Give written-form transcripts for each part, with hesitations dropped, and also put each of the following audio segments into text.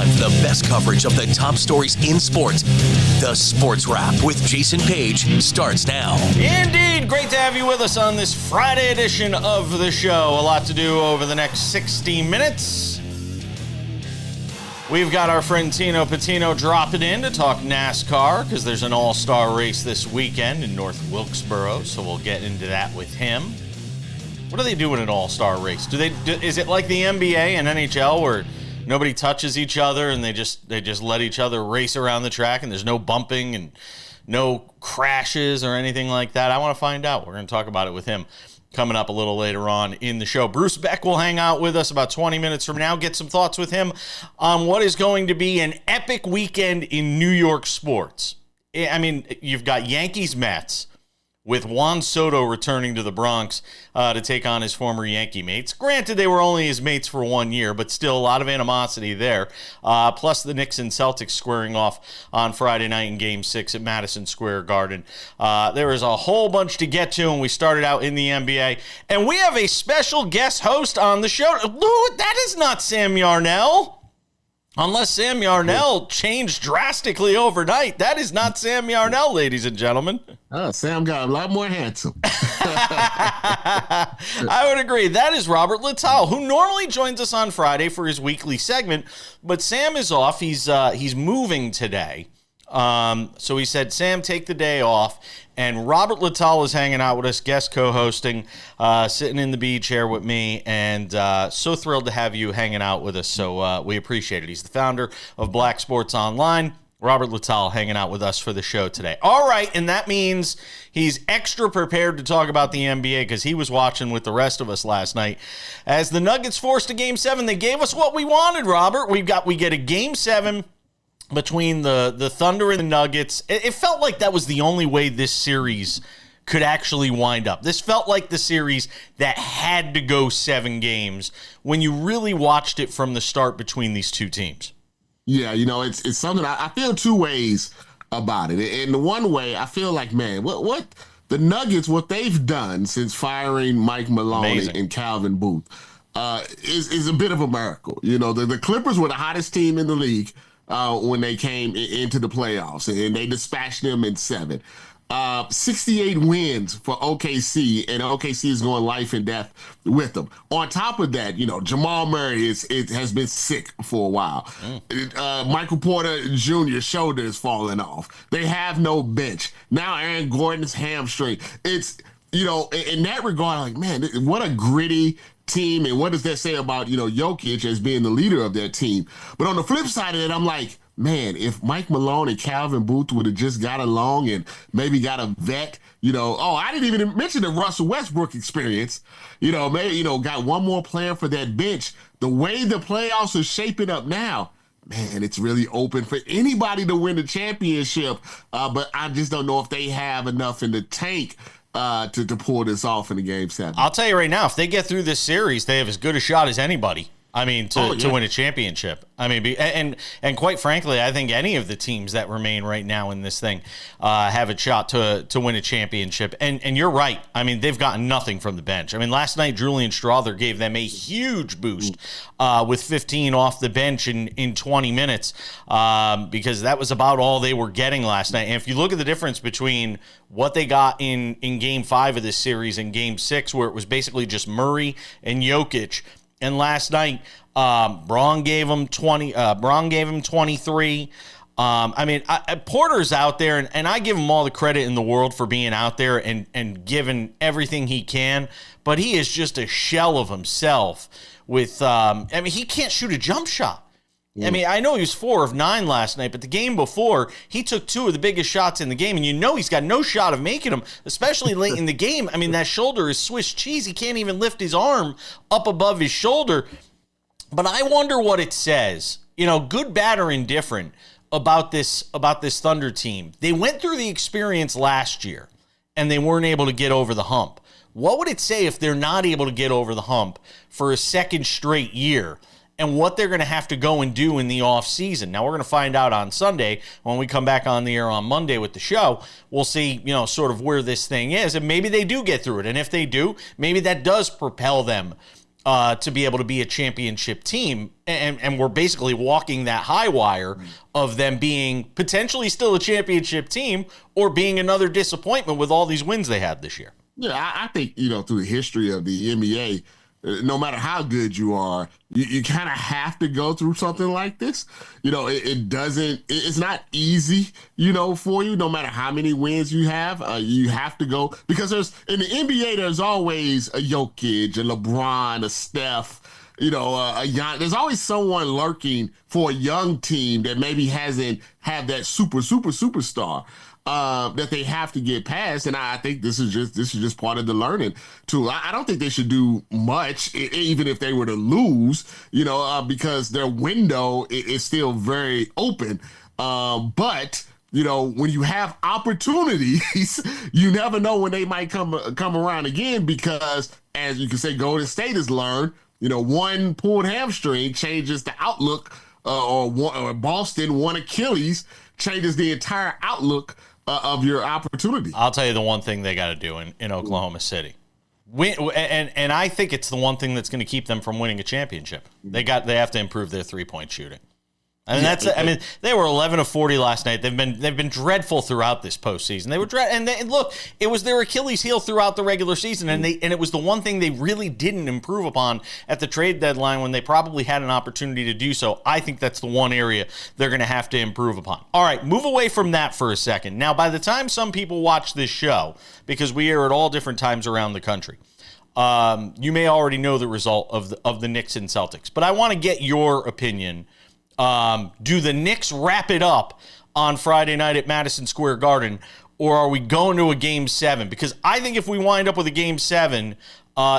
Live, the best coverage of the top stories in sports. The Sports Wrap with Jason Page starts now. Indeed. Great to have you with us on this Friday edition of the show. A lot to do over the next 60 minutes. We've got our friend Tino Patino dropping in to talk NASCAR because there's an all-star race this weekend in North Wilkesboro, so we'll get into that with him. What do they do in an all-star race? Is it like the NBA and NHL where nobody touches each other and they just let each other race around the track and there's no bumping and no crashes or anything like that? I want to find out. We're going to talk about it with him coming up a little later on in the show. Bruce Beck will hang out with us about 20 minutes from now. Get some thoughts with him on what is going to be an epic weekend in New York sports. I mean, you've got Yankees-Mets, with Juan Soto returning to the Bronx to take on his former Yankee mates. Granted, they were only his mates for 1 year, but still a lot of animosity there. Plus the Knicks and Celtics squaring off on Friday night in Game 6 at Madison Square Garden. There is a whole bunch to get to, and we started out in the NBA. And we have a special guest host on the show. That is not Sam Yarnell. Unless Sam Yarnell changed drastically overnight. That is not Sam Yarnell, ladies and gentlemen. Sam got a lot more handsome. I would agree. That is Robert Littal, who normally joins us on Friday for his weekly segment, but Sam is off. He's moving today. So he said, Sam, take the day off. And Robert Littal is hanging out with us, guest co-hosting, sitting in the B chair with me, and so thrilled to have you hanging out with us. So we appreciate it. He's the founder of Black Sports Online. Robert Littal hanging out with us for the show today. All right, and that means he's extra prepared to talk about the NBA because he was watching with the rest of us last night. As the Nuggets forced a Game 7, they gave us what we wanted, Robert. We get a Game 7 between the Thunder and the Nuggets. It felt like that was the only way this series could actually wind up. This felt like the series that had to go 7 games when you really watched it from the start between these two teams. Yeah, it's something I feel two ways about it. In the one way, I feel like, man, what the Nuggets, what they've done since firing Mike Maloney Amazing. and Calvin Booth is a bit of a miracle. The Clippers were the hottest team in the league when they came into the playoffs, and they dispatched them in 7. 68 wins for OKC, and OKC is going life and death with them. On top of that, Jamal Murray has been sick for a while. Michael Porter Jr.'s shoulder is falling off. They have no bench. Now Aaron Gordon's hamstring. It's, in that regard, like, man, what a gritty team, and what does that say about, Jokic as being the leader of their team? But on the flip side of it, I'm like, man, if Mike Malone and Calvin Booth would have just got along and maybe got a vet, I didn't even mention the Russell Westbrook experience, maybe, got one more player for that bench. The way the playoffs are shaping up now, man, it's really open for anybody to win the championship. But I just don't know if they have enough in the tank to pull this off in the Game 7. I'll tell you right now, if they get through this series, they have as good a shot as anybody. I mean, to win a championship. I mean, and quite frankly, I think any of the teams that remain right now in this thing have a shot to win a championship. And you're right. I mean, they've gotten nothing from the bench. I mean, last night, Julian Strawther gave them a huge boost with 15 off the bench in 20 minutes because that was about all they were getting last night. And if you look at the difference between what they got in Game 5 of this series and Game 6, where it was basically just Murray and Jokic, and last night, Braun gave him 20. Braun gave him 23. I mean, Porter's out there, and I give him all the credit in the world for being out there and giving everything he can. But he is just a shell of himself. He can't shoot a jump shot. I mean, I know he was 4 of 9 last night, but the game before, he took 2 of the biggest shots in the game, and he's got no shot of making them, especially late in the game. I mean, that shoulder is Swiss cheese. He can't even lift his arm up above his shoulder. But I wonder what it says, good, bad, or indifferent about this Thunder team. They went through the experience last year, and they weren't able to get over the hump. What would it say if they're not able to get over the hump for a second straight year? And what they're going to have to go and do in the offseason. Now, we're going to find out on Sunday when we come back on the air on Monday with the show. We'll see, sort of where this thing is, and maybe they do get through it. And if they do, maybe that does propel them to be able to be a championship team. And we're basically walking that high wire of them being potentially still a championship team or being another disappointment with all these wins they had this year. Yeah, I think, through the history of the NBA, no matter how good you are, you kind of have to go through something like this. It's not easy, for you, no matter how many wins you have to go, because in the NBA, there's always a Jokic, a LeBron, a Steph, there's always someone lurking for a young team that maybe hasn't had that superstar that they have to get past. And I think this is just part of the learning tool. I don't think they should do much, even if they were to lose, because their window is still very open. But when you have opportunities, you never know when they might come around again, because, as you can say, Golden State has learned, one pulled hamstring changes the outlook, or Boston, one Achilles changes the entire outlook of your opportunity. I'll tell you the one thing they got to do in Oklahoma City. And I think it's the one thing that's going to keep them from winning a championship. They have to improve their 3-point shooting. They were 11 of 40 last night. They've been dreadful throughout this postseason. They were look, it was their Achilles heel throughout the regular season, and it was the one thing they really didn't improve upon at the trade deadline when they probably had an opportunity to do so. I think that's the one area they're going to have to improve upon. All right, move away from that for a second. Now, by the time some people watch this show, because we air at all different times around the country, you may already know the result of the Knicks and Celtics, but I want to get your opinion. Do the Knicks wrap it up on Friday night at Madison Square Garden, or are we going to a Game 7? Because I think if we wind up with a Game 7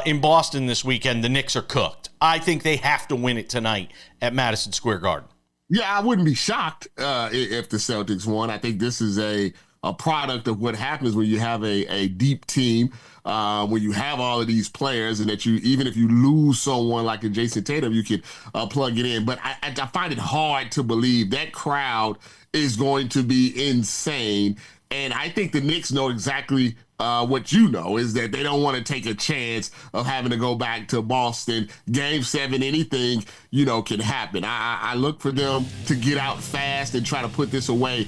in Boston this weekend, the Knicks are cooked. I think they have to win it tonight at Madison Square Garden. Yeah, I wouldn't be shocked if the Celtics won. I think this is a product of what happens when you have a deep team, when you have all of these players, and that even if you lose someone like a Jason Tatum, you can plug it in. But I find it hard to believe that crowd is going to be insane. And I think the Knicks know exactly what is that they don't want to take a chance of having to go back to Boston. Game 7, anything, can happen. I look for them to get out fast and try to put this away,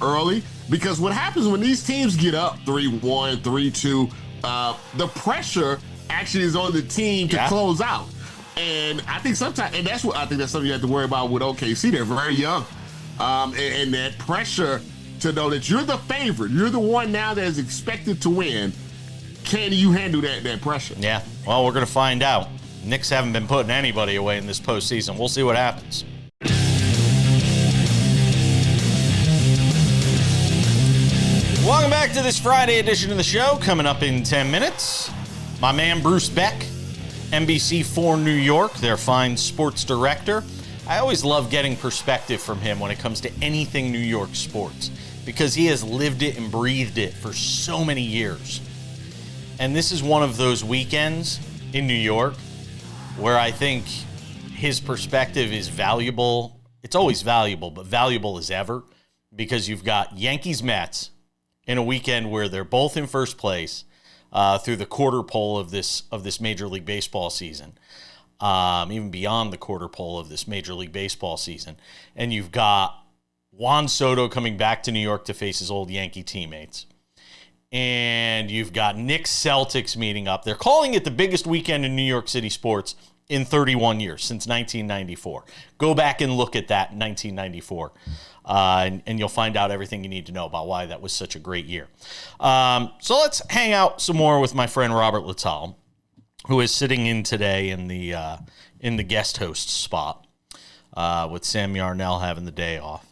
early. Because what happens when these teams get up 3-1, 3-2, the pressure actually is on the team to close out. And I think sometimes, and that's something you have to worry about with OKC. They're very young. And that pressure to know that you're the favorite, you're the one now that is expected to win. Can you handle that pressure? Yeah, well, we're going to find out. Knicks haven't been putting anybody away in this postseason. We'll see what happens. Welcome back to this Friday edition of the show. Coming up in 10 minutes, my man Bruce Beck, NBC4 New York, their fine sports director. I always love getting perspective from him when it comes to anything New York sports, because he has lived it and breathed it for so many years. And this is one of those weekends in New York where I think his perspective is valuable. It's always valuable, but valuable as ever, because you've got Yankees-Mets in a weekend where they're both in first place through the quarter pole of this Major League Baseball season, even beyond the quarter pole of this Major League Baseball season. And you've got Juan Soto coming back to New York to face his old Yankee teammates. And you've got Knicks-Celtics meeting up. They're calling it the biggest weekend in New York City sports in 31 years, since 1994. Go back and look at that in 1994. And you'll find out everything you need to know about why that was such a great year. So let's hang out some more with my friend Robert Littal, who is sitting in today in the guest host spot with Sam Yarnell having the day off.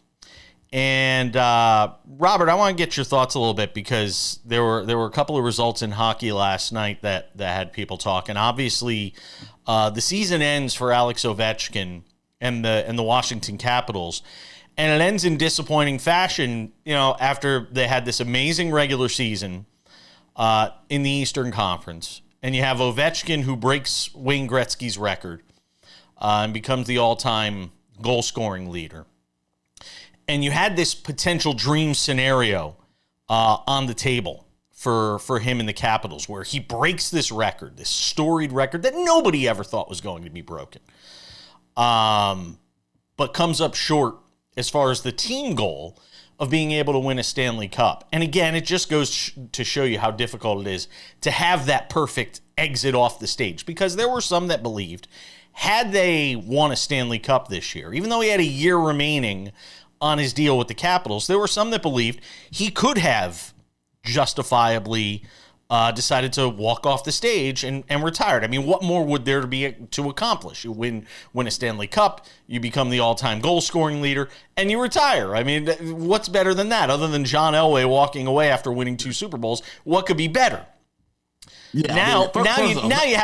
And Robert, I want to get your thoughts a little bit, because there were a couple of results in hockey last night that had people talking. Obviously, the season ends for Alex Ovechkin and the Washington Capitals. And it ends in disappointing fashion, after they had this amazing regular season in the Eastern Conference. And you have Ovechkin, who breaks Wayne Gretzky's record and becomes the all-time goal-scoring leader. And you had this potential dream scenario on the table for him in the Capitals, where he breaks this record, this storied record that nobody ever thought was going to be broken, but comes up short as far as the team goal of being able to win a Stanley Cup. And again, it just goes to show you how difficult it is to have that perfect exit off the stage, because there were some that believed, had they won a Stanley Cup this year, even though he had a year remaining on his deal with the Capitals, there were some that believed he could have justifiably decided to walk off the stage and retired. I mean, what more would there be to accomplish? You win a Stanley Cup, you become the all-time goal-scoring leader, and you retire. I mean, what's better than that? Other than John Elway walking away after winning 2 Super Bowls, what could be better? Yeah, now you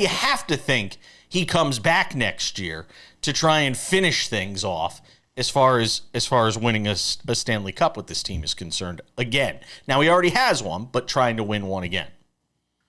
have to think he comes back next year to try and finish things off as far as winning a Stanley Cup with this team is concerned again. Now, he already has one, but trying to win one again.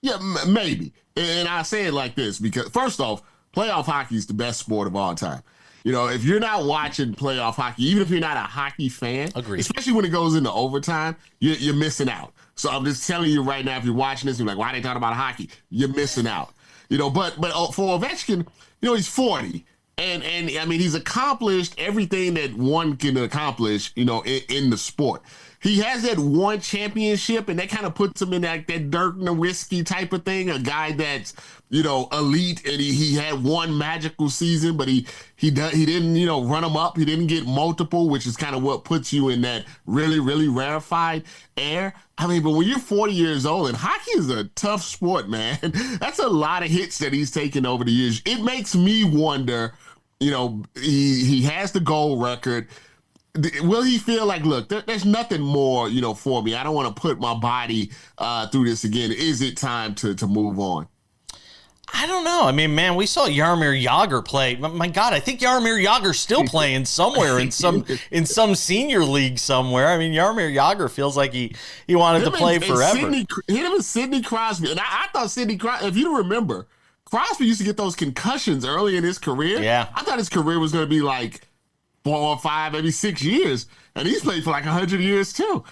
Yeah, maybe. And I say it like this because, first off, playoff hockey is the best sport of all time. You know, if you're not watching playoff hockey, even if you're not a hockey fan, agreed, especially when it goes into overtime, you're missing out. So I'm just telling you right now, if you're watching this, you're like, why are they talking about hockey? You're missing out. You know, but for Ovechkin, you know, he's 40. And I mean, he's accomplished everything that one can accomplish, you know, in the sport. He has that one championship, and that kind of puts him in that Dirk Nowitzki type of thing, a guy that's, you know, elite, and he had one magical season, but he didn't, you know, run them up. He didn't get multiple, which is kind of what puts you in that really, really rarefied air. I mean, but when you're 40 years old, and hockey is a tough sport, man, that's a lot of hits that he's taken over the years. It makes me wonder, you know, he has the goal record. Will he feel like, look, there's nothing more, you know, for me. I don't want to put my body through this again. Is it time to move on? I don't know. I mean, man, we saw Jaromir Jagr play. My God, I think Jaromir Jagr's still playing somewhere in some senior league somewhere. I mean, Jaromir Jagr feels like he wanted to play forever. Him and Sidney Crosby. And I thought Sidney Crosby, if you remember, Crosby used to get those concussions early in his career. Yeah. I thought his career was going to be like 4 or 5, maybe 6 years, and he's played for like 100 years too.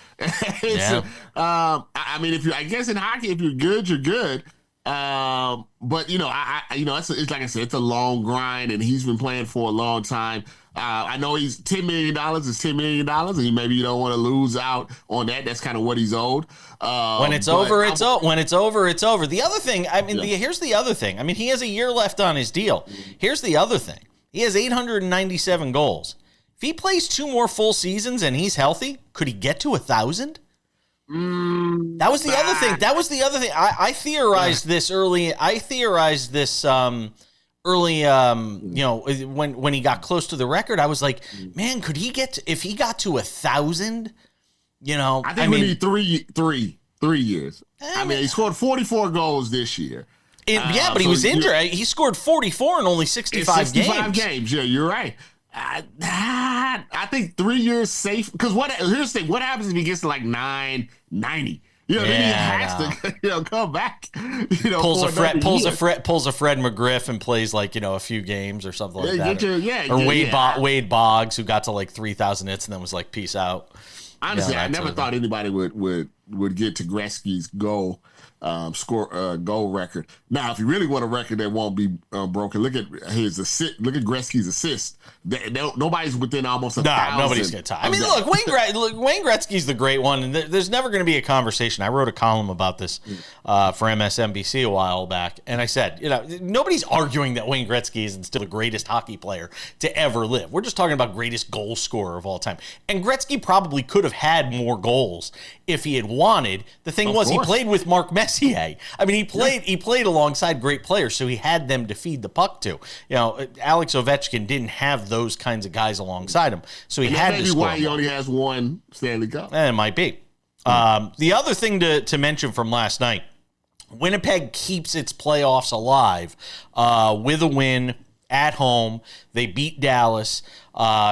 Yeah. I mean, I guess in hockey, if you're good, you're good. But you know, it's like I said, it's a long grind, and he's been playing for a long time. I know he's $10 million is $10 million, and maybe you don't want to lose out on that. That's kind of what he's owed. When it's over, it's over. When it's over, it's over. The other thing, I mean, here's the other thing. I mean, he has a year left on his deal. Here's the other thing. He has 897 goals. If he plays 2 more full seasons and he's healthy, could he get to 1,000? That was the other thing. I theorized this early. Early, you know, when he got close to the record, I was like, man, could he if he got to 1,000, you know? I think we need three years. I mean, he scored 44 goals this year. But he was injured. He scored 44 in only 65 games. 65 games. Yeah, you're right. I think 3 years safe. Because here's the thing. What happens if he gets to like 990? You know, then he has to, you know, come back. You know, pulls a Fred McGriff and plays like, you know, a few games or something like that. Or Wade Boggs, who got to like 3,000 hits and then was like, peace out. Honestly, I never thought anybody would get to Gretzky's goal record. Now, if you really want a record that won't be broken, look at his assist. Look at Gretzky's assist. Nobody's within almost 1,000. Nobody's gonna tie. I mean, look, Wayne Gretzky's the great one, and there's never going to be a conversation. I wrote a column about this for MSNBC a while back, and I said, you know, nobody's arguing that Wayne Gretzky isn't still the greatest hockey player to ever live. We're just talking about greatest goal scorer of all time. And Gretzky probably could have had more goals if he had wanted. The thing was, he played with Mark Messier. I mean, he played alongside great players, so he had them to feed the puck to. You know, Alex Ovechkin didn't have those kinds of guys alongside him, so he had to score. Why he only has one Stanley Cup? It might be. The other thing to mention from last night, Winnipeg keeps its playoffs alive with a win at home. They beat Dallas,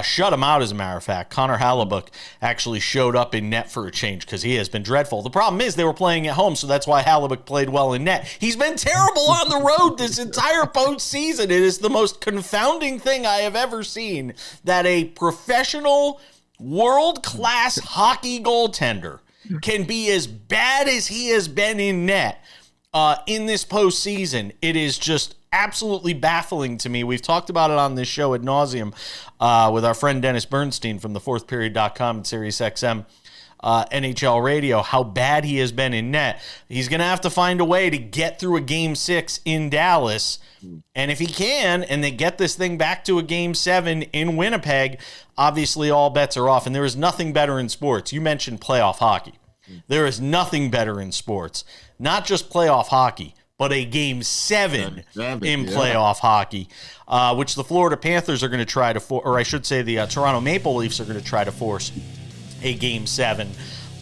shut them out, as a matter of fact. Connor Hellebuyck actually showed up in net for a change because he has been dreadful. The problem is they were playing at home, so that's why Hellebuyck played well in net. He's been terrible on the road this entire postseason. It is the most confounding thing I have ever seen, that a professional, world-class hockey goaltender can be as bad as he has been in net in this postseason, it is just absolutely baffling to me. We've talked about it on this show ad nauseum with our friend Dennis Bernstein from the fourthperiod.com and SiriusXM NHL radio, how bad he has been in net. He's going to have to find a way to get through a Game 6 in Dallas. And if he can, and they get this thing back to a Game 7 in Winnipeg, obviously all bets are off. And there is nothing better in sports. You mentioned playoff hockey. There is nothing better in sports. Not just playoff hockey, but a Game 7 in playoff hockey, which the Florida Panthers are going to try to or I should say the Toronto Maple Leafs are going to try to force a Game 7.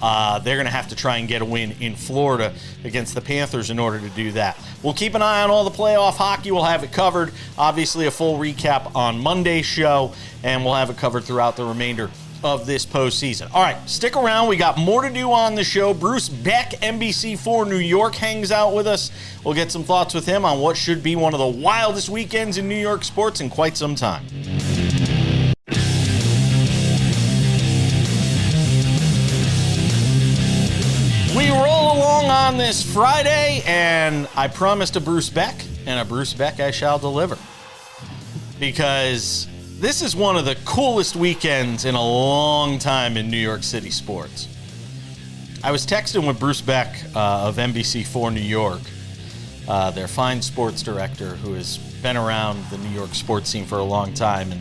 They're going to have to try and get a win in Florida against the Panthers in order to do that. We'll keep an eye on all the playoff hockey. We'll have it covered. Obviously, a full recap on Monday's show, and we'll have it covered throughout the remainder of this postseason. All right, stick around. We got more to do on the show. Bruce Beck, NBC4 New York, hangs out with us. We'll get some thoughts with him on what should be one of the wildest weekends in New York sports in quite some time. We roll along on this Friday, and I promised a Bruce Beck, and a Bruce Beck I shall deliver. Because this is one of the coolest weekends in a long time in New York City sports. I was texting with Bruce Beck of NBC4 New York, their fine sports director who has been around the New York sports scene for a long time, and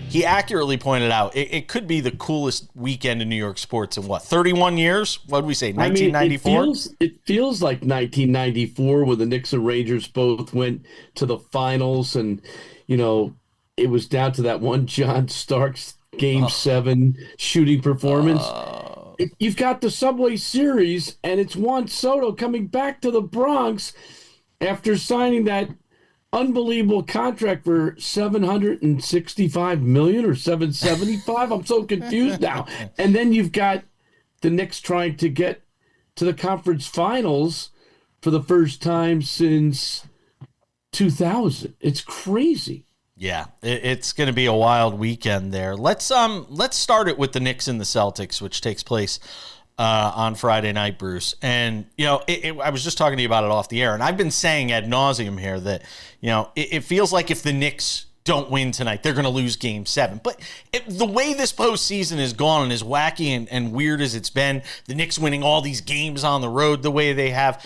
he accurately pointed out it could be the coolest weekend in New York sports in 31 years? What did we say, 1994? I mean, it feels like 1994 when the Knicks and Rangers both went to the finals, and, it was down to that one John Starks Game 7 shooting performance. You've got the Subway Series, and it's Juan Soto coming back to the Bronx after signing that unbelievable contract for $765 million or $775. I'm so confused now. And then you've got the Knicks trying to get to the conference finals for the first time since 2000. It's crazy. Yeah, it's going to be a wild weekend there. Let's start it with the Knicks and the Celtics, which takes place on Friday night, Bruce. And, I was just talking to you about it off the air, and I've been saying ad nauseum here that, it feels like if the Knicks don't win tonight, they're going to lose Game 7. But the way this postseason has gone and as wacky and weird as it's been, the Knicks winning all these games on the road the way they have,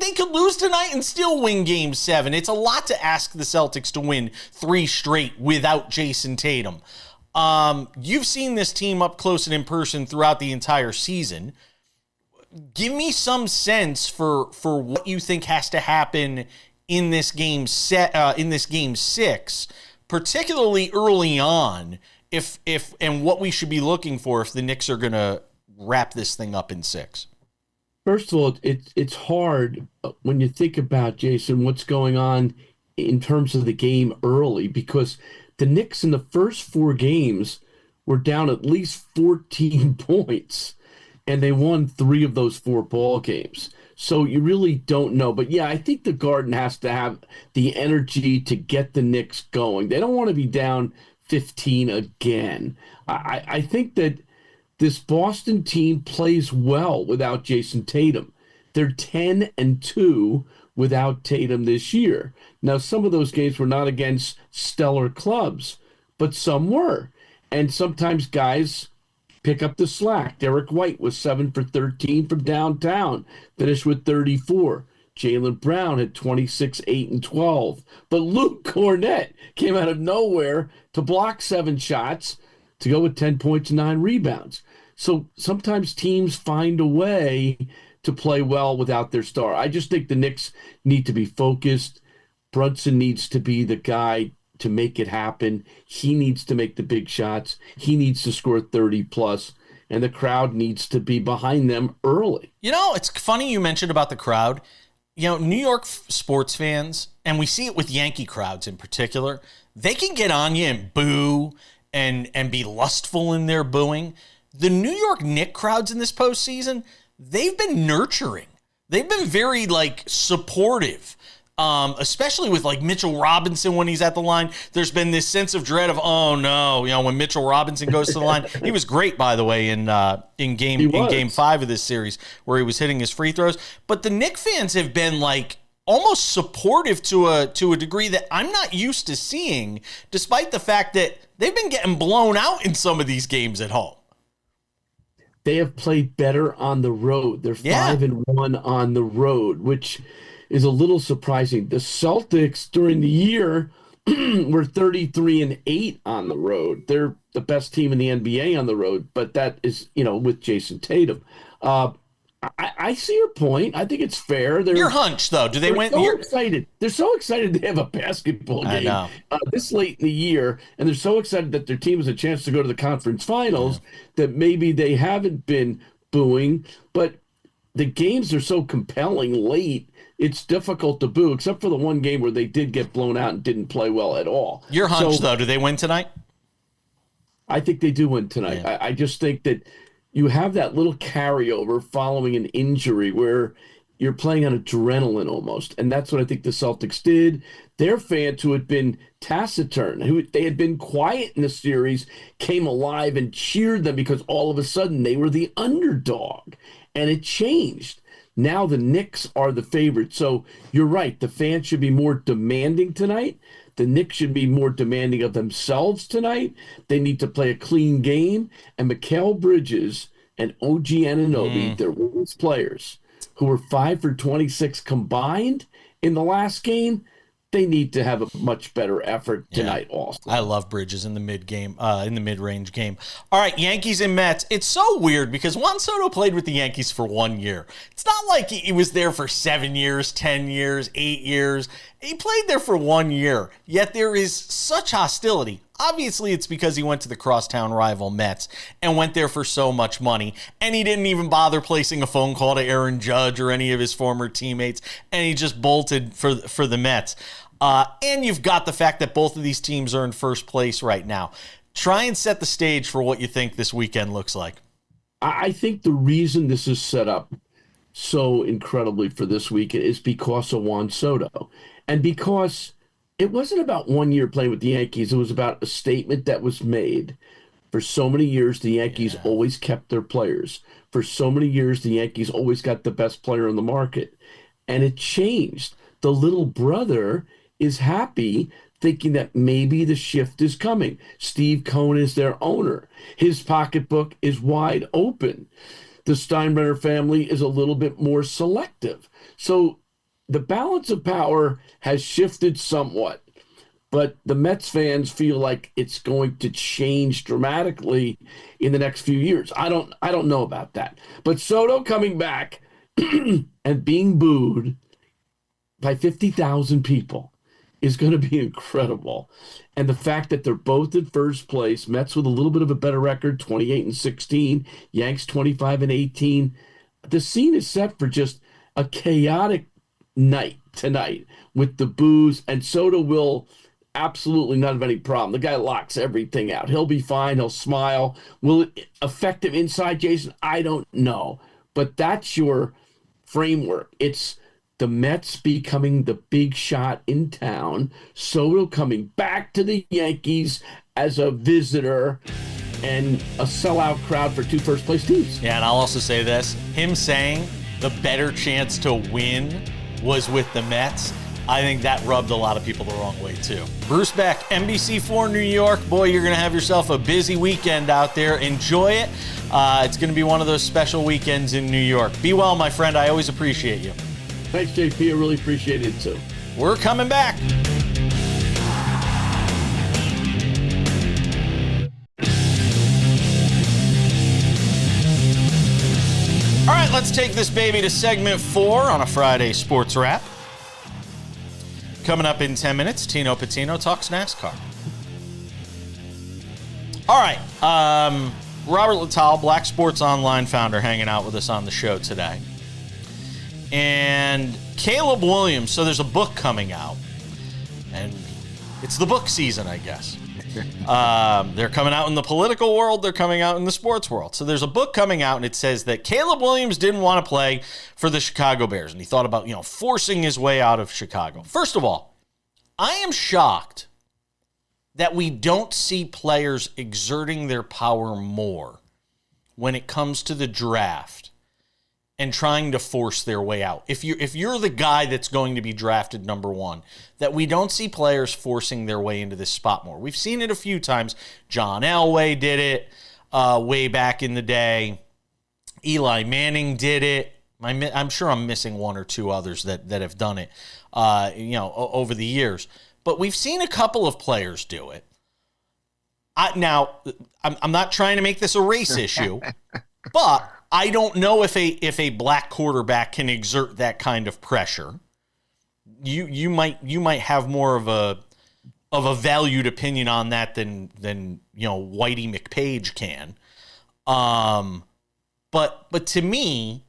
they could lose tonight and still win Game 7. It's a lot to ask the Celtics to win 3 straight without Jason Tatum. You've seen this team up close and in person throughout the entire season. Give me some sense for what you think has to happen in this game 6, particularly early on, if and what we should be looking for if the Knicks are going to wrap this thing up in 6. First of all, it's hard when you think about, Jason, what's going on in terms of the game early, because the Knicks in the first 4 games were down at least 14 points, and they won 3 of those 4 ball games. So you really don't know. But, yeah, I think the Garden has to have the energy to get the Knicks going. They don't want to be down 15 again. I think that this Boston team plays well without Jason Tatum. They're 10-2 without Tatum this year. Now, some of those games were not against stellar clubs, but some were. And sometimes guys pick up the slack. Derek White was 7 for 13 from downtown, finished with 34. Jaylen Brown had 26, 8, and 12. But Luke Cornett came out of nowhere to block 7 shots to go with 10 points and 9 rebounds. So sometimes teams find a way to play well without their star. I just think the Knicks need to be focused. Brunson needs to be the guy to make it happen. He needs to make the big shots. He needs to score 30 plus, and the crowd needs to be behind them early. It's funny you mentioned about the crowd. New York sports fans, and we see it with Yankee crowds in particular, they can get on you and boo and be lustful in their booing. The New York Knicks crowds in this postseason, they've been nurturing. They've been very, supportive. especially with like Mitchell Robinson when he's at the line. There's been this sense of dread of, oh no, when Mitchell Robinson goes to the line. He was great, by the way, in game 5 of this series where he was hitting his free throws. But the Knicks fans have been like almost supportive to a degree that I'm not used to seeing, despite the fact that they've been getting blown out in some of these games at home. They have played better on the road. They're 5-1 on the road, which is a little surprising. The Celtics during the year were 33-8 on the road. They're the best team in the NBA on the road, but that is, with Jason Tatum. I see your point. I think it's fair. Your hunch, though. Do they win? So excited. They're so excited to have a basketball game this late in the year, and they're so excited that their team has a chance to go to the conference finals that maybe they haven't been booing. But the games are so compelling late, it's difficult to boo, except for the one game where they did get blown out and didn't play well at all. Your hunch, though, do they win tonight? I think they do win tonight. Yeah. I just think that you have that little carryover following an injury where you're playing on adrenaline almost. And that's what I think the Celtics did. Their fans who had been taciturn, who they had been quiet in the series, came alive and cheered them because all of a sudden they were the underdog. And it changed. Now the Knicks are the favorite. So you're right. The fans should be more demanding tonight. The Knicks should be more demanding of themselves tonight. They need to play a clean game. And Mikal Bridges and OG Anunoby, their women's players, who were 5 for 26 combined in the last game, they need to have a much better effort tonight also. I love Bridges in the mid-range game. All right, Yankees and Mets. It's so weird because Juan Soto played with the Yankees for 1 year. It's not like he was there for 7 years, 10 years, 8 years. He played there for 1 year, yet there is such hostility. Obviously, it's because he went to the crosstown rival Mets and went there for so much money, and he didn't even bother placing a phone call to Aaron Judge or any of his former teammates, and he just bolted for the Mets. And you've got the fact that both of these teams are in first place right now. Try and set the stage for what you think this weekend looks like. I think the reason this is set up so incredibly for this weekend is because of Juan Soto. And because it wasn't about 1 year playing with the Yankees. It was about a statement that was made. For so many years, the Yankees always kept their players. For so many years, the Yankees always got the best player on the market. And it changed. The little brother is happy, thinking that maybe the shift is coming. Steve Cohen is their owner. His pocketbook is wide open. The Steinbrenner family is a little bit more selective. So the balance of power has shifted somewhat, but the Mets fans feel like it's going to change dramatically in the next few years. I don't know about that. But Soto coming back and being booed by 50,000 people is going to be incredible. And the fact that they're both in first place, Mets with a little bit of a better record, 28-16, Yanks 25-18. The scene is set for just a chaotic night tonight with the boos, and Soto will absolutely not have any problem. The guy locks everything out. He'll be fine. He'll smile. Will it affect him inside, Jason? I don't know. But that's your framework. It's the Mets becoming the big shot in town, Soto coming back to the Yankees as a visitor, and a sellout crowd for two first-place teams. Yeah, and I'll also say this. Him saying the better chance to win was with the Mets, I think that rubbed a lot of people the wrong way, too. Bruce Beck, NBC4 New York. Boy, you're going to have yourself a busy weekend out there. Enjoy it. It's going to be one of those special weekends in New York. Be well, my friend. I always appreciate you. Thanks, JP. I really appreciate it, too. We're coming back. All right, let's take this baby to segment 4 on a Friday sports wrap. Coming up in 10 minutes, Tino Patino talks NASCAR. All right, Robert Littal, Black Sports Online founder, hanging out with us on the show today. And Caleb Williams, so there's a book coming out, and it's the book season, I guess. They're coming out in the political world. They're coming out in the sports world. So there's a book coming out, and it says that Caleb Williams didn't want to play for the Chicago Bears, and he thought about, forcing his way out of Chicago. First of all, I am shocked that we don't see players exerting their power more when it comes to the draft and trying to force their way out. If you're the guy that's going to be drafted number one, that we don't see players forcing their way into this spot more. We've seen it a few times. John Elway did it way back in the day. Eli Manning did it. I'm sure I'm missing one or two others that have done it, over the years. But we've seen a couple of players do it. I'm not trying to make this a race issue, but I don't know if a black quarterback can exert that kind of pressure. You might have more of a valued opinion on that than Whitey McPage can. But to me,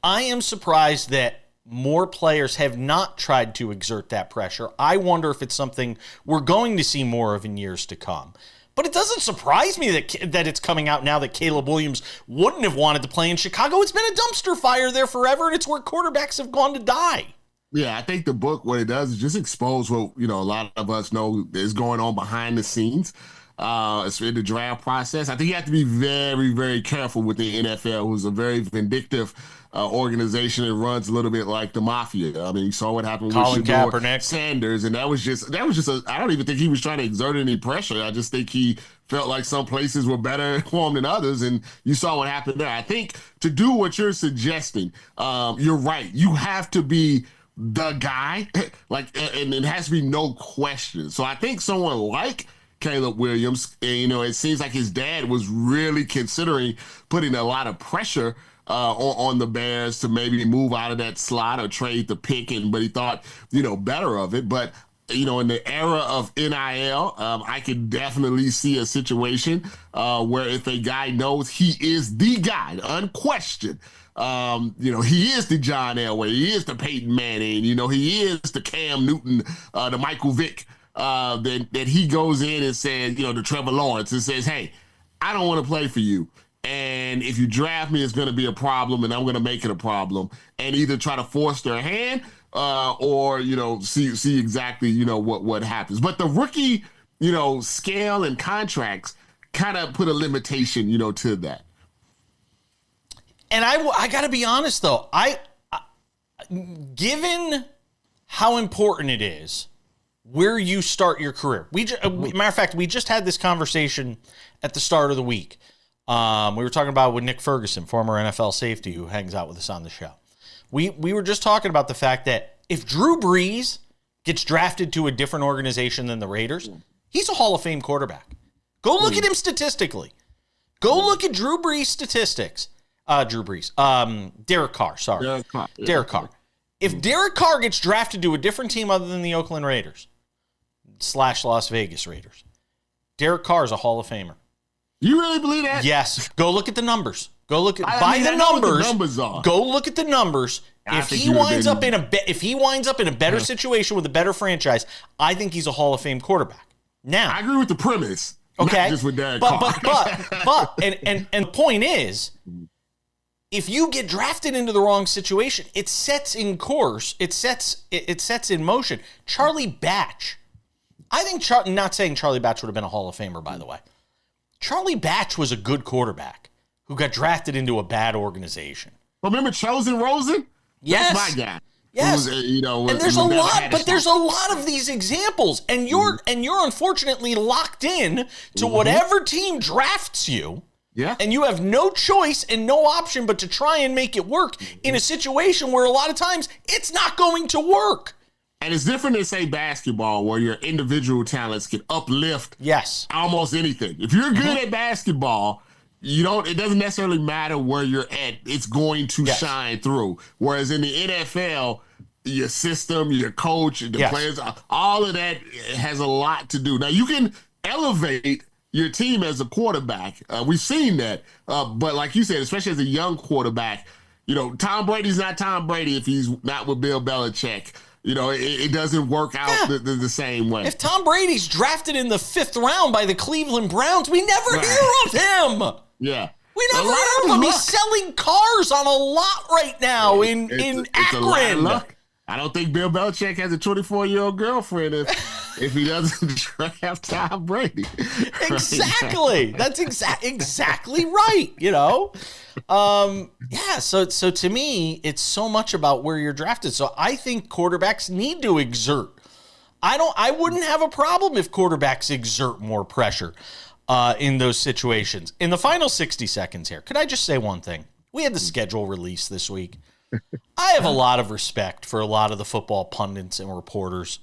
I am surprised that more players have not tried to exert that pressure. I wonder if it's something we're going to see more of in years to come. But it doesn't surprise me that it's coming out now that Caleb Williams wouldn't have wanted to play in Chicago. It's been a dumpster fire there forever, and it's where quarterbacks have gone to die. Yeah, I think the book, what it does is just expose what, a lot of us know is going on behind the scenes. It's in the draft process. I think you have to be very, very careful with the NFL, who's a very vindictive organization that runs a little bit like the mafia. I mean, you saw what happened with Kaepernick, Sanders, and that was just I don't even think he was trying to exert any pressure. I just think he felt like some places were better for him than others, and you saw what happened there. I think to do what you're suggesting, you're right. You have to be the guy, and it has to be no question. So I think someone like Caleb Williams, it seems like his dad was really considering putting a lot of pressure on the Bears to maybe move out of that slot or trade the pick, but he thought, better of it. But, in the era of NIL, I could definitely see a situation where if a guy knows he is the guy, unquestioned, he is the John Elway, he is the Peyton Manning, he is the Cam Newton, the Michael Vick, that he goes in and says, to Trevor Lawrence and says, hey, I don't want to play for you. And if you draft me, it's going to be a problem, and I'm going to make it a problem. And either try to force their hand or, see exactly, what happens. But the rookie, scale and contracts kind of put a limitation, to that. And I got to be honest, though. Given how important it is where you start your career. Matter of fact, we just had this conversation at the start of the week. We were talking about with Nick Ferguson, former NFL safety who hangs out with us on the show. We were just talking about the fact that if Drew Brees gets drafted to a different organization than the Raiders, he's a Hall of Fame quarterback. Go look at him statistically. Go look at Drew Brees' statistics. Derek Carr, sorry. Derek Carr. If Derek Carr gets drafted to a different team other than the Oakland Raiders / Las Vegas Raiders, Derek Carr is a Hall of Famer. You really believe that? Yes. Go look at the numbers. Go look at the numbers. Go look at the numbers. If he winds up in a better situation with a better franchise, I think he's a Hall of Fame quarterback. Now, I agree with the premise. Okay. Not just with Derek Carr. But the point is, if you get drafted into the wrong situation, it sets in course. It sets in motion. Charlie Batch. I think not saying Charlie Batch would have been a Hall of Famer, by the way. Charlie Batch was a good quarterback who got drafted into a bad organization. Remember Chosen Rosen? Yes. That's my guy. Yes. And there's a lot of these examples, and you're unfortunately locked in to whatever team drafts you. Yeah. And you have no choice and no option but to try and make it work in a situation where a lot of times it's not going to work. And it's different than, say, basketball, where your individual talents can uplift almost anything. If you're good at basketball, it doesn't necessarily matter where you're at. It's going to shine through. Whereas in the NFL, your system, your coach, the players, all of that has a lot to do. Now, you can elevate your team as a quarterback. We've seen that. But like you said, especially as a young quarterback, Tom Brady's not Tom Brady if he's not with Bill Belichick. it doesn't work out the same way. If Tom Brady's drafted in the 5th round by the Cleveland Browns, we never hear of him. Yeah. We never heard of him. He's selling cars on a lot right now in Akron. I don't think Bill Belichick has a 24-year-old girlfriend if he doesn't draft Tom Brady. Exactly. That's exactly right. So to me, it's so much about where you're drafted. So I think quarterbacks need to exert. I wouldn't have a problem if quarterbacks exert more pressure in those situations. In the final 60 seconds here, could I just say one thing? We had the schedule released this week. I have a lot of respect for a lot of the football pundits and reporters.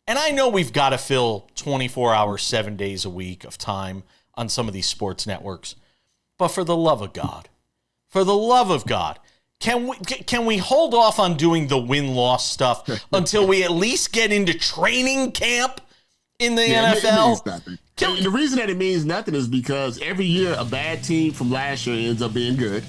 And I know we've got to fill 24 hours, 7 days a week of time on some of these sports networks. But for the love of God, can we hold off on doing the win-loss stuff until we at least get into training camp in the NFL? The reason that it means nothing is because every year a bad team from last year ends up being good,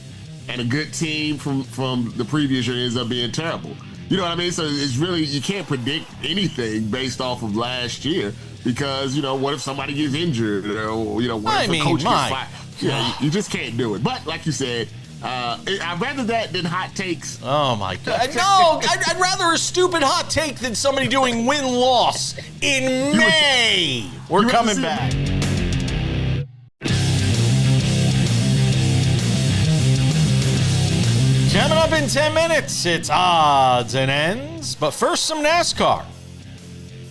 and a good team from the previous year ends up being terrible. You know what I mean? So it's really, you can't predict anything based off of last year because, what if somebody gets injured or, what if the coach gets fired? You just can't do it. But like you said, I'd rather that than hot takes. Oh, my God. No, I'd rather a stupid hot take than somebody doing win-loss in May. We're coming back. Coming up in 10 minutes, it's odds and ends. But first, some NASCAR.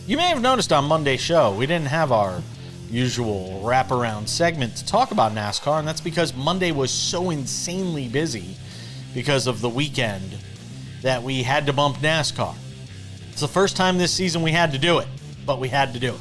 You may have noticed on Monday's show, we didn't have our usual wraparound segment to talk about NASCAR, and that's because Monday was so insanely busy because of the weekend that we had to bump NASCAR. It's the first time this season we had to do it, but we had to do it.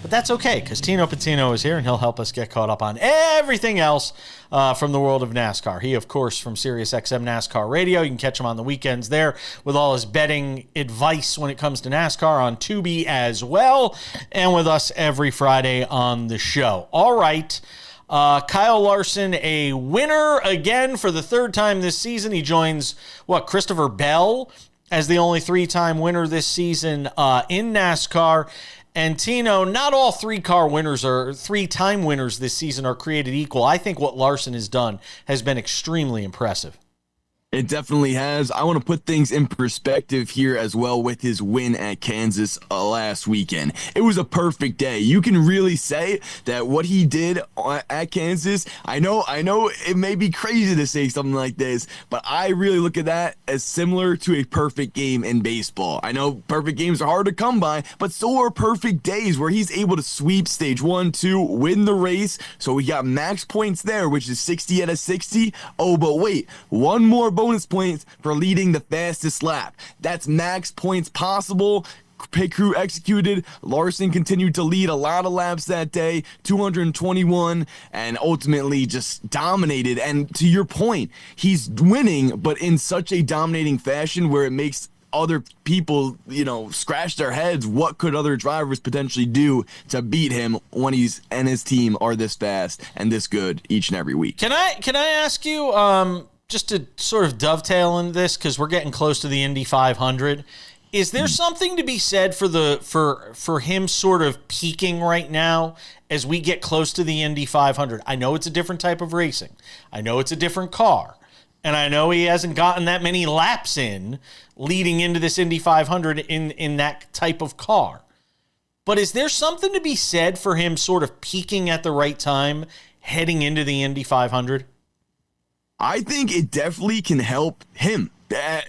But that's okay, because Tino Patino is here, and he'll help us get caught up on everything else from the world of NASCAR. He, of course, from SiriusXM NASCAR Radio. You can catch him on the weekends there with all his betting advice when it comes to NASCAR on Tubi as well, and with us every Friday on the show. All right, Kyle Larson, a winner again for the 3rd time this season. He joins, Christopher Bell as the only 3-time winner this season in NASCAR. And Tino, not all 3-time winners this season are created equal. I think what Larson has done has been extremely impressive. It definitely has. I want to put things in perspective here as well with his win at Kansas last weekend. It was a perfect day. You can really say that what he did at Kansas, I know it may be crazy to say something like this, but I really look at that as similar to a perfect game in baseball. I know perfect games are hard to come by, but so are perfect days where he's able to sweep stage 1, 2, win the race. So we got max points there, which is 60 out of 60. Oh, but wait, one more bonus points for leading the fastest lap. That's max points possible. Pit crew executed. Larson continued to lead a lot of laps that day, 221, and ultimately just dominated. And to your point, he's winning, but in such a dominating fashion where it makes other people, scratch their heads. What could other drivers potentially do to beat him when he's and his team are this fast and this good each and every week? Can I ask you, just to sort of dovetail into this, because we're getting close to the Indy 500, is there something to be said for him sort of peaking right now as we get close to the Indy 500? I know it's a different type of racing. I know it's a different car. And I know he hasn't gotten that many laps in leading into this Indy 500 in that type of car. But is there something to be said for him sort of peaking at the right time heading into the Indy 500? I think it definitely can help him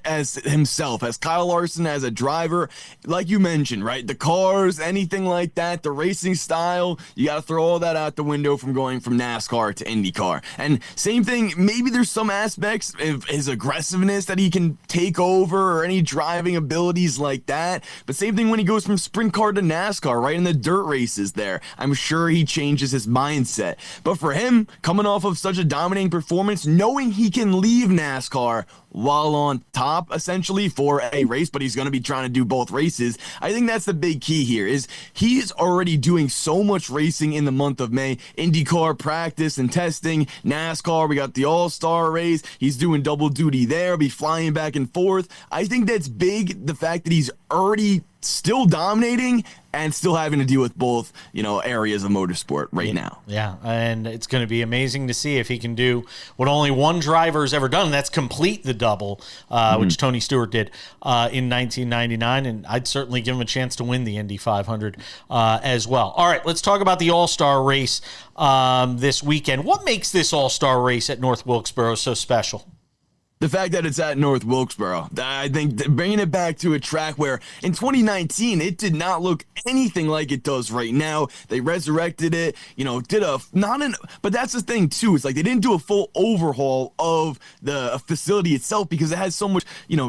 as himself, as Kyle Larson, as a driver. Like you mentioned, right? The cars, anything like that, the racing style, you got to throw all that out the window from going from NASCAR to IndyCar. And same thing, maybe there's some aspects of his aggressiveness that he can take over or any driving abilities like that. But same thing when he goes from sprint car to NASCAR, right in the dirt races there. I'm sure he changes his mindset. But for him, coming off of such a dominating performance, knowing he can leave NASCAR while on on top essentially for a race, but he's going to be trying to do both races. I think that's the big key here is he's already doing so much racing in the month of May. IndyCar practice and testing, NASCAR, we got the All-Star race. He's doing double duty there, be flying back and forth. I think that's big, the fact that he's already still dominating and still having to deal with both, areas of motorsport right now. Yeah, and it's going to be amazing to see if he can do what only one driver has ever done, and that's complete the double, which Tony Stewart did in 1999, and I'd certainly give him a chance to win the Indy 500 as well. All right, let's talk about the All-Star race this weekend. What makes this All-Star race at North Wilkesboro so special? The fact that it's at North Wilkesboro, I think bringing it back to a track where in 2019, it did not look anything like it does right now. They resurrected it, but that's the thing too. It's like they didn't do a full overhaul of the facility itself because it has so much,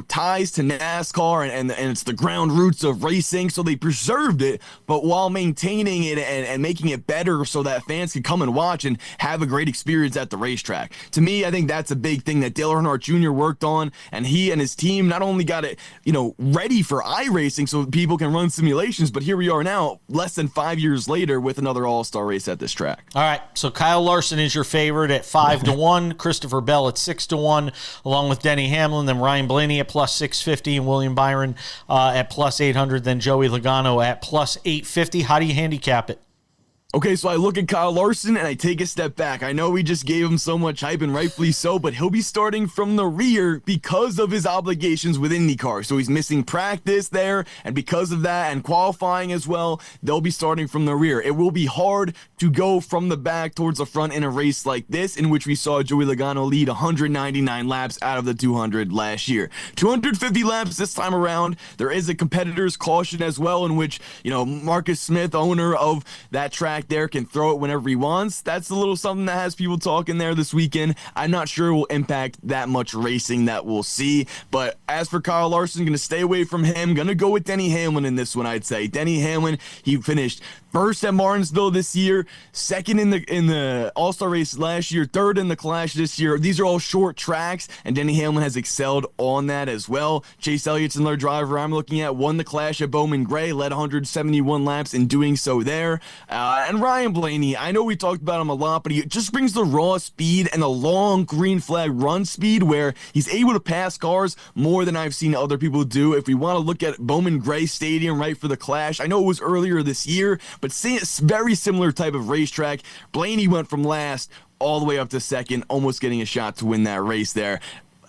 ties to NASCAR and it's the ground roots of racing. So they preserved it, but while maintaining it and making it better so that fans can come and watch and have a great experience at the racetrack. To me, I think that's a big thing that Dale Earnhardt Jr. worked on, and he and his team not only got it, ready for iRacing so people can run simulations, but here we are now, less than 5 years later, with another All-Star race at this track. All right, so Kyle Larson is your favorite at 5-1, Christopher Bell at 6-1, along with Denny Hamlin, then Ryan Blaney at plus 650, and William Byron at plus 800, then Joey Logano at plus 850. How do you handicap it? Okay, so I look at Kyle Larson and I take a step back. I know we just gave him so much hype, and rightfully so, but he'll be starting from the rear because of his obligations with IndyCar. So he's missing practice there, and because of that, and qualifying as well, they'll be starting from the rear. It will be hard to go from the back towards the front in a race like this, in which we saw Joey Logano lead 199 laps out of the 200 last year. 250 laps this time around. There is a competitor's caution as well, in which, Marcus Smith, owner of that track, there can throw it whenever he wants. That's a little something that has people talking there this weekend. I'm not sure it will impact that much racing that we'll see. But as for Kyle Larson, going to stay away from him. Going to go with Denny Hamlin in this one, I'd say. Denny Hamlin, he finished first at Martinsville this year, second in the All-Star race last year, third in the Clash this year. These are all short tracks, and Denny Hamlin has excelled on that as well. Chase Elliott's another driver I'm looking at, won the Clash at Bowman Gray, led 171 laps in doing so there. And Ryan Blaney, I know we talked about him a lot, but he just brings the raw speed and the long green flag run speed where he's able to pass cars more than I've seen other people do. If we want to look at Bowman Gray Stadium right for the Clash, I know it was earlier this year, but it's very similar type of racetrack. Blaney went from last all the way up to second, almost getting a shot to win that race there.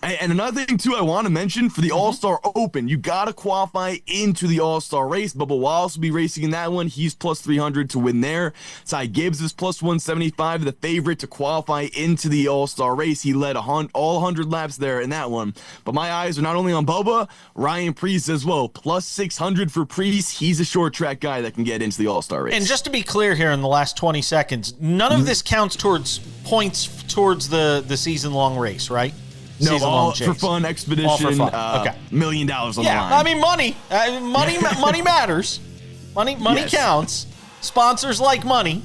And another thing, too, I want to mention for the All-Star Open, you got to qualify into the All-Star race. Bubba Wallace will be racing in that one. He's plus 300 to win there. Ty Gibbs is plus 175, the favorite to qualify into the All-Star race. He led all 100 laps there in that one. But my eyes are not only on Bubba, Ryan Preece as well. Plus 600 for Preece. He's a short track guy that can get into the All-Star race. And just to be clear here in the last 20 seconds, none of this counts towards points towards the season-long race, right? No, all for fun, expedition, all for fun. Okay. $1 million on the line. I mean, money matters. Money Yes. counts. Sponsors like money.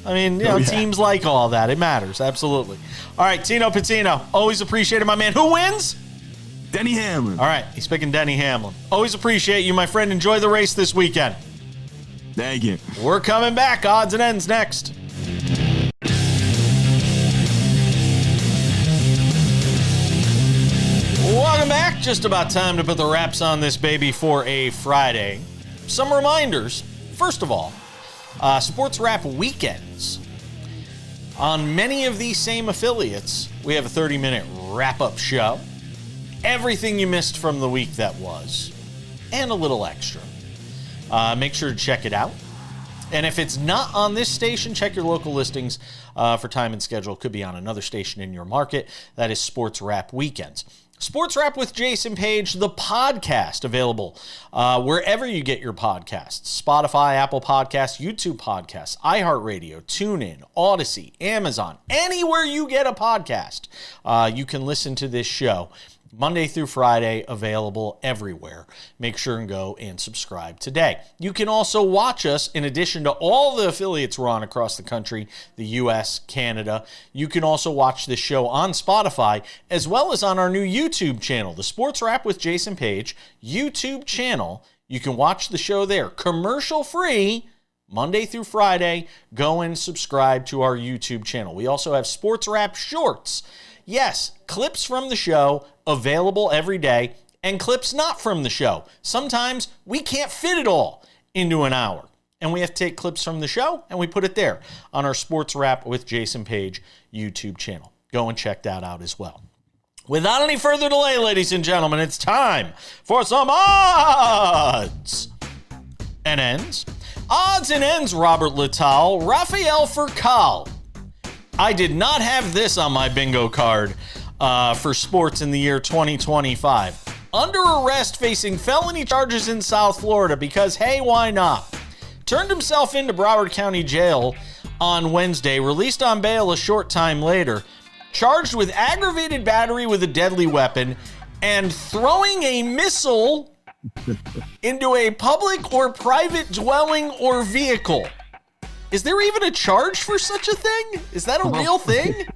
I mean, teams like all that. It matters, absolutely. All right, Tino Patino, always appreciated, my man. Who wins? Denny Hamlin. All right, he's picking Denny Hamlin. Always appreciate you, my friend. Enjoy the race this weekend. Thank you. We're coming back. Odds and ends next. Welcome back. Just about time to put the wraps on this baby for a Friday. Some reminders. First of all, Sports Wrap weekends. On many of these same affiliates, we have a 30-minute wrap-up show. Everything you missed from the week that was, and a little extra. Make sure to check it out. And if it's not on this station, check your local listings for time and schedule. Could be on another station in your market. That is Sports Wrap Weekends. Sports Wrap with Jason Page, the podcast, available wherever you get your podcasts. Spotify, Apple Podcasts, YouTube Podcasts, iHeartRadio, TuneIn, Odyssey, Amazon, anywhere you get a podcast, you can listen to this show. Monday through Friday, available everywhere. Make sure and go and subscribe today. You can also watch us, in addition to all the affiliates we're on across the country, the U.S., Canada. You can also watch this show on Spotify, as well as on our new YouTube channel, the Sports Wrap with Jason Page YouTube channel. You can watch the show there, commercial-free, Monday through Friday. Go and subscribe to our YouTube channel. We also have Sports Wrap Shorts. Yes, clips from the show available every day, and clips not from the show. Sometimes we can't fit it all into an hour, and we have to take clips from the show and we put it there on our Sports Wrap with Jason Page YouTube channel. Go and check that out as well. Without any further delay, ladies and gentlemen, it's time for some odds and ends. Odds and ends, Robert Lital, Rafael Furcal. I did not have this on my bingo card for sports in the year 2025. Under arrest facing felony charges in South Florida because, hey, why not? Turned himself into Broward County Jail on Wednesday, released on bail a short time later, charged with aggravated battery with a deadly weapon and throwing a missile into a public or private dwelling or vehicle. Is there even a charge for such a thing? Is that a real thing?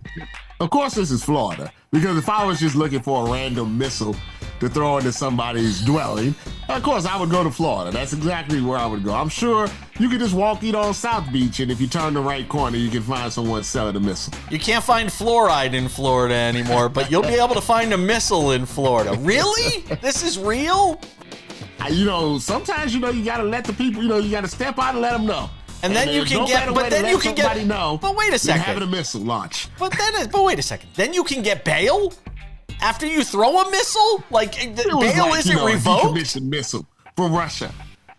Of course, this is Florida, because if I was just looking for a random missile to throw into somebody's dwelling, of course, I would go to Florida. That's exactly where I would go. I'm sure you could just walk on South Beach, and if you turn the right corner, you can find someone selling a missile. You can't find fluoride in Florida anymore, but you'll be able to find a missile in Florida. Really? This is real? Sometimes, you got to let the people, you got to step out and let them know. And then you can get, but then you can get, know, but wait a second. Having a missile launch. But wait a second. Then you can get bail after you throw a missile? Like, bail isn't revoked? A decommissioned missile from Russia.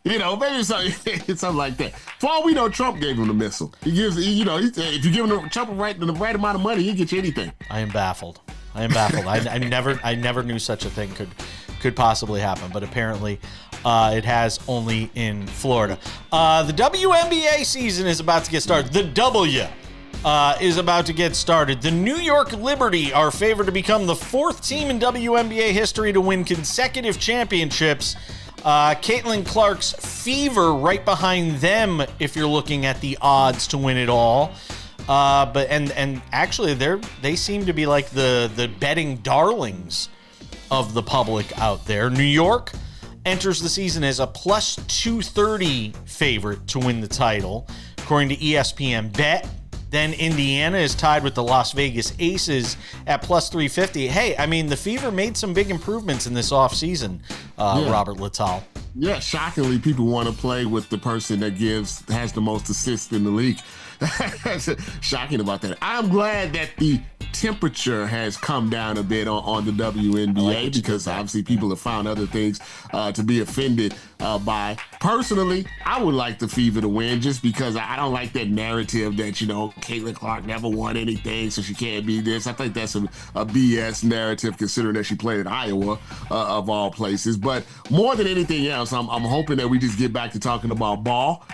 Maybe something like that. For all we know, Trump gave him the missile. He gives, if you give him Trump the right amount of money, he gets you anything. I am baffled. I never knew such a thing could possibly happen, but apparently it has only in Florida. The WNBA season is about to get started. The W is about to get started. The New York Liberty are favored to become the fourth team in WNBA history to win consecutive championships. Caitlin Clark's Fever right behind them if you're looking at the odds to win it all. But actually they seem to be like the betting darlings of the public out there. New York enters the season as a plus 230 favorite to win the title, according to ESPN Bet. Then Indiana is tied with the Las Vegas Aces at plus 350. Hey, I mean, the Fever made some big improvements in this offseason, Robert Lital. Yeah, shockingly, people want to play with the person that has the most assists in the league. Shocking about that. I'm glad that the temperature has come down a bit on the WNBA because obviously people have found other things to be offended by. Personally, I would like the Fever to win just because I don't like that narrative that, Caitlin Clark never won anything, so she can't be this. I think that's a BS narrative considering that she played at Iowa, of all places. But more than anything else, I'm hoping that we just get back to talking about ball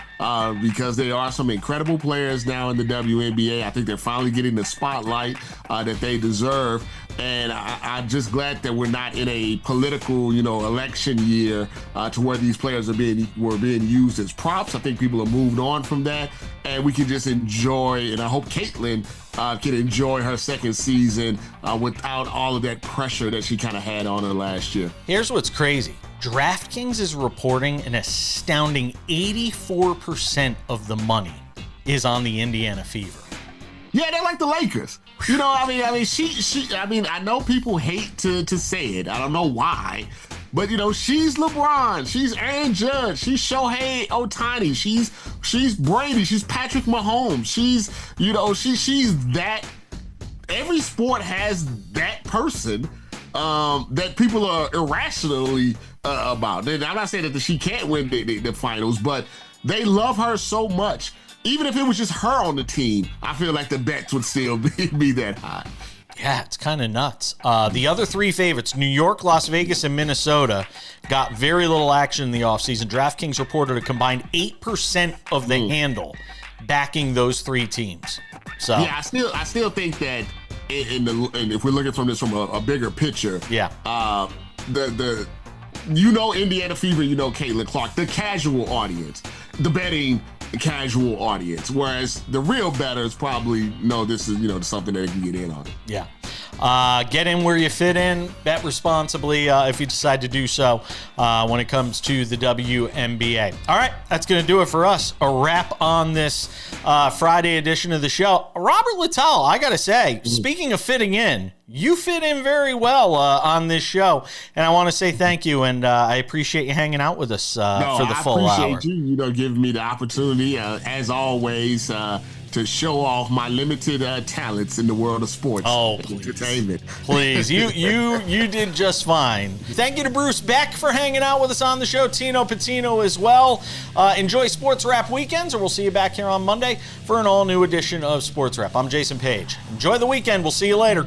because there are some incredible players now in the WNBA. I think they're finally getting the spotlight that they deserve. And I'm just glad that we're not in a political, election year to where these players were being used as props. I think people have moved on from that, and we can just enjoy. And I hope Caitlin can enjoy her second season without all of that pressure that she kind of had on her last year. Here's what's crazy. DraftKings is reporting an astounding 84% of the money is on the Indiana Fever. Yeah, they're like the Lakers. I know people hate to say it. I don't know why. But, she's LeBron. She's Aaron Judge. She's Shohei Ohtani. She's Brady. She's Patrick Mahomes. She's that. Every sport has that person that people are irrationally about. And I'm not saying that she can't win the finals, but they love her so much. Even if it was just her on the team, I feel like the bets would still be that high. Yeah, it's kind of nuts. The other three favorites, New York, Las Vegas, and Minnesota, got very little action in the offseason. DraftKings reported a combined 8% of the handle backing those three teams. So yeah, I still think that and if we're looking from this from a bigger picture, the Indiana Fever, Caitlin Clark, the casual audience, the betting casual audience, whereas the real bettors probably know this is something that they can get in on. Yeah. Get in where you fit in, bet responsibly if you decide to do so when it comes to the WNBA. All right, that's going to do it for us. A wrap on this Friday edition of the show. Robert Littal, I got to say, speaking of fitting in, you fit in very well on this show, and I want to say thank you, and I appreciate you hanging out with us for the full hour. I appreciate you, giving me the opportunity, as always, to show off my limited talents in the world of sports and entertainment. Please, you did just fine. Thank you to Bruce Beck for hanging out with us on the show, Tino Patino as well. Enjoy Sports Wrap weekends, or we'll see you back here on Monday for an all-new edition of Sports Wrap. I'm Jason Page. Enjoy the weekend. We'll see you later.